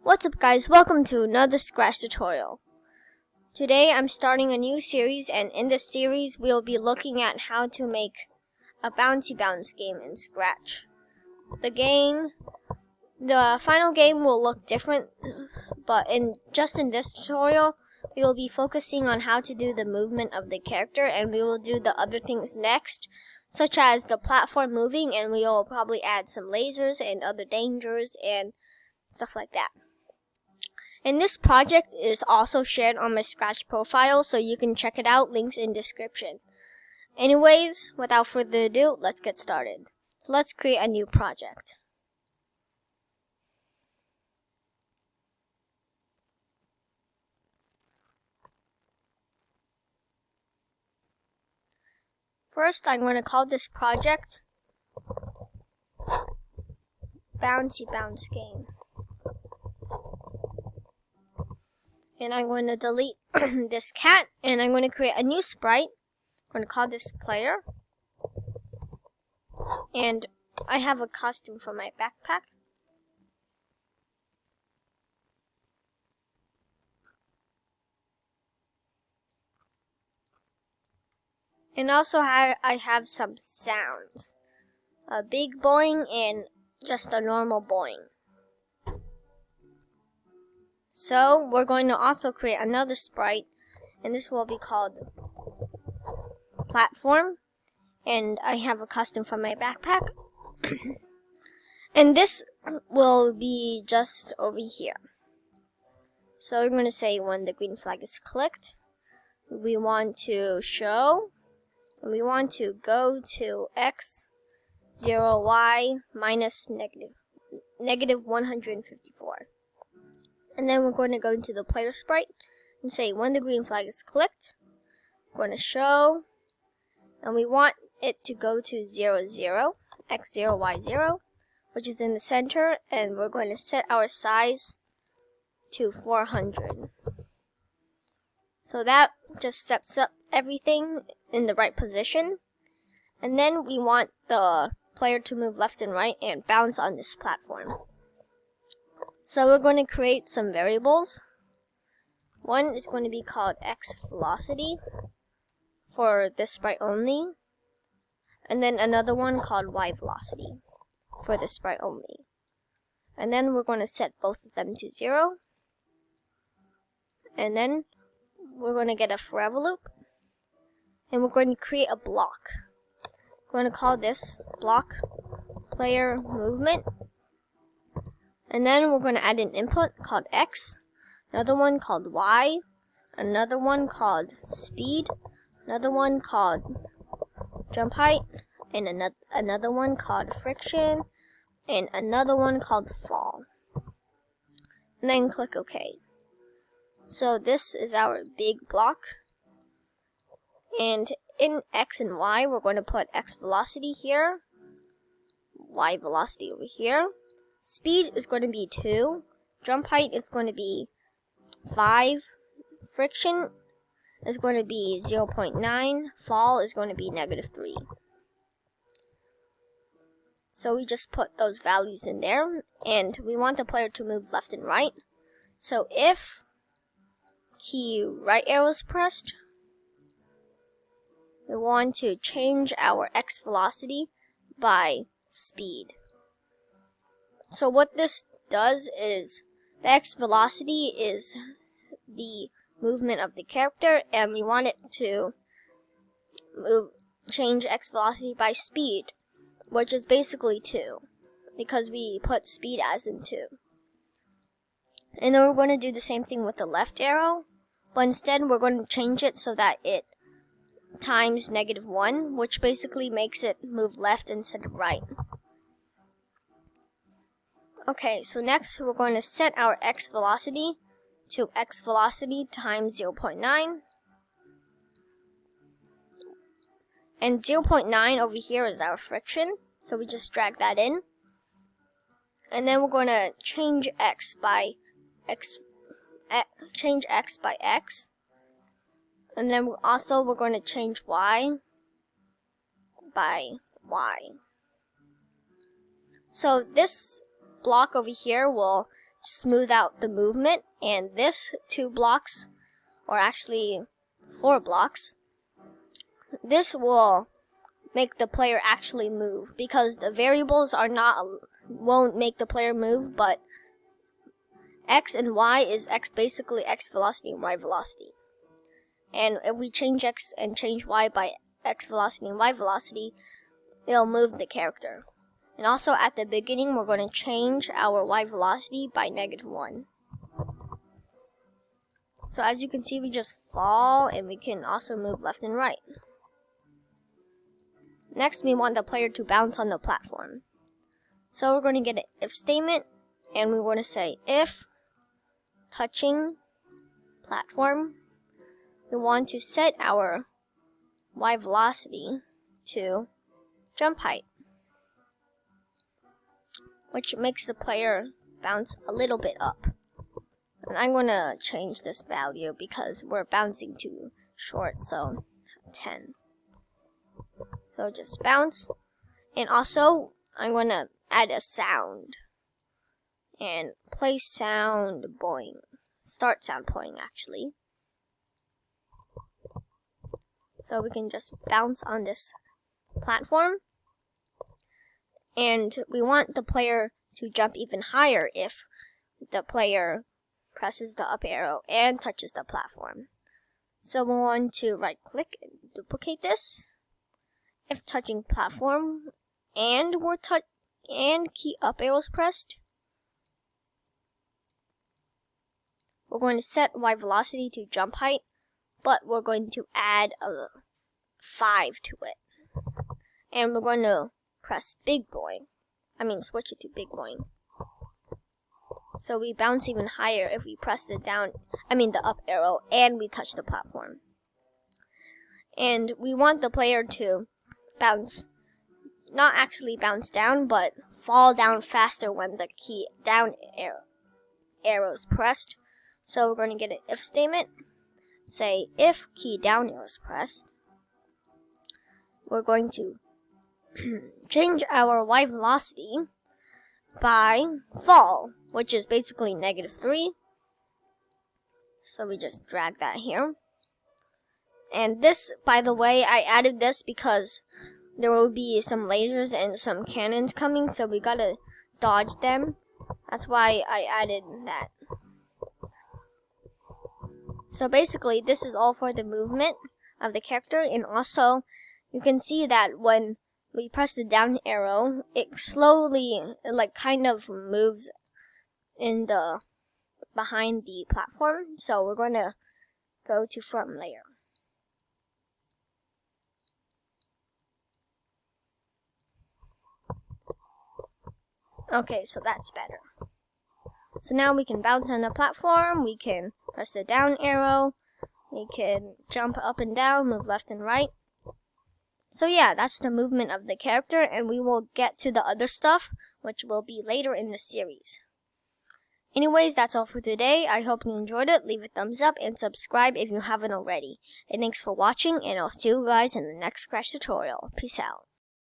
What's up guys, welcome to another Scratch tutorial. Today I'm starting a new series, and in this series we'll be looking at how to make a Bouncy Bounce game in Scratch. The final game will look different, but in this tutorial we will be focusing on how to do the movement of the character, and we will do the other things next, such as the platform moving, and we will probably add some lasers and other dangers and stuff like that. And this project is also shared on my Scratch profile, so you can check it out, links in description. Anyways, without further ado, let's get started. So let's create a new project. First, I'm going to call this project Bouncy Bounce Game. And I'm going to delete this cat, and I'm going to create a new sprite. I'm going to call this player. And I have a costume for my backpack. And also I have some sounds. A big boing and just a normal boing. So we're going to also create another sprite, and this will be called platform, and I have a costume for my backpack. And this will be just over here. So we're going to say when the green flag is clicked, we want to show, and we want to go to x 0 y minus negative 154. And then we're going to go into the player sprite and say when the green flag is clicked, we're going to show, and we want it to go to 0 0 x 0 y 0, which is in the center, and we're going to set our size to 400. So that just sets up everything in the right position. And then we want the player to move left and right and bounce on this platform. So we're going to create some variables. One is going to be called x velocity for this sprite only, and then another one called y velocity for this sprite only. And then we're going to set both of them to 0. And then we're going to get a forever loop, and we're going to create a block. We're going to call this block player movement. And then we're going to add an input called x, another one called y, another one called speed, another one called jump height, and another one called friction, and another one called fall. And then click OK. So this is our big block. And in x and y, we're going to put x velocity here, y velocity over here. Speed is going to be 2, jump height is going to be 5, friction is going to be 0.9, fall is going to be -3. So we just put those values in there, and we want the player to move left and right. So if key right arrow is pressed, we want to change our x velocity by speed. So what this does is, the x velocity is the movement of the character, and we want it to change x velocity by speed, which is basically 2, because we put speed as in 2. And then we're going to do the same thing with the left arrow, but instead we're going to change it so that it times -1, which basically makes it move left instead of right. Okay, so next we're going to set our x velocity to x velocity times 0.9. And 0.9 over here is our friction, so we just drag that in. And then we're going to change x by x. And then we're going to change y by y. So this block over here will smooth out the movement, and this 2 blocks, or actually 4 blocks, this will make the player actually move, because the variables won't make the player move, but X and Y is basically X velocity and Y velocity. And if we change X and change Y by X velocity and Y velocity, it'll move the character. And also at the beginning, we're going to change our Y velocity by -1. So as you can see, we just fall, and we can also move left and right. Next, we want the player to bounce on the platform. So we're going to get an if statement, and we want to say if touching platform, we want to set our Y velocity to jump height, which makes the player bounce a little bit up. And I'm going to change this value because we're bouncing too short, so 10. So just bounce. And also, I'm going to add a sound. And play sound boing. Start sound boing, actually. So we can just bounce on this platform. And we want the player to jump even higher if the player presses the up arrow and touches the platform. So we want to right click and duplicate this. If touching platform and key up arrows pressed, we're going to set Y velocity to jump height, but we're going to add a 5 to it. And we're going to press big boing. Switch it to big boing. So we bounce even higher if we press the up arrow and we touch the platform. And we want the player to bounce, not actually bounce down, but fall down faster when the key down arrow is pressed. So we're going to get an if statement. Say if key down arrow is pressed, we're going to change our Y velocity by fall, which is basically -3. So we just drag that here. And this, by the way, I added this because there will be some lasers and some cannons coming, so we gotta dodge them. That's why I added that. So basically, this is all for the movement of the character, and also you can see that when we press the down arrow, it slowly, kind of moves in behind the platform. So we're going to go to front layer. Okay, so that's better. So now we can bounce on the platform, we can press the down arrow, we can jump up and down, move left and right. So yeah, that's the movement of the character, and we will get to the other stuff, which will be later in the series. Anyways, that's all for today. I hope you enjoyed it. Leave a thumbs up and subscribe if you haven't already. And thanks for watching, and I'll see you guys in the next Scratch tutorial. Peace out.